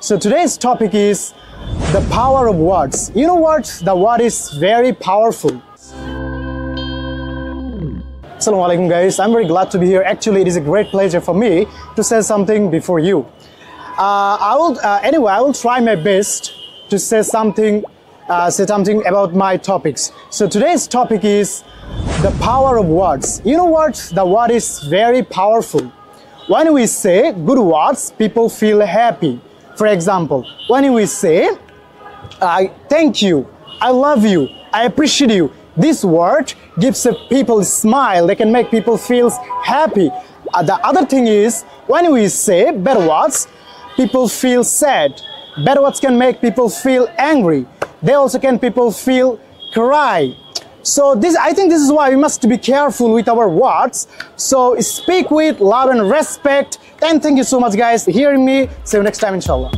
So today's topic is the power of words. You know what? The word is very powerful. Assalamu alaikum guys, I'm very glad to be here. Actually, it is a great pleasure for me to say something before you. I will try my best to say something about my topics. So today's topic is the power of words. You know what? The word is very powerful. When we say good words, people feel happy. For example, when we say, thank you, I love you, I appreciate you, this word gives people a smile. They can make people feel happy. The other thing is, when we say bad words, people feel sad. Bad words can make people feel angry. They also can people feel cry. So I think this is why we must be careful with our words. So speak with love and respect. And thank you so much guys for hearing me. See you next time inshallah.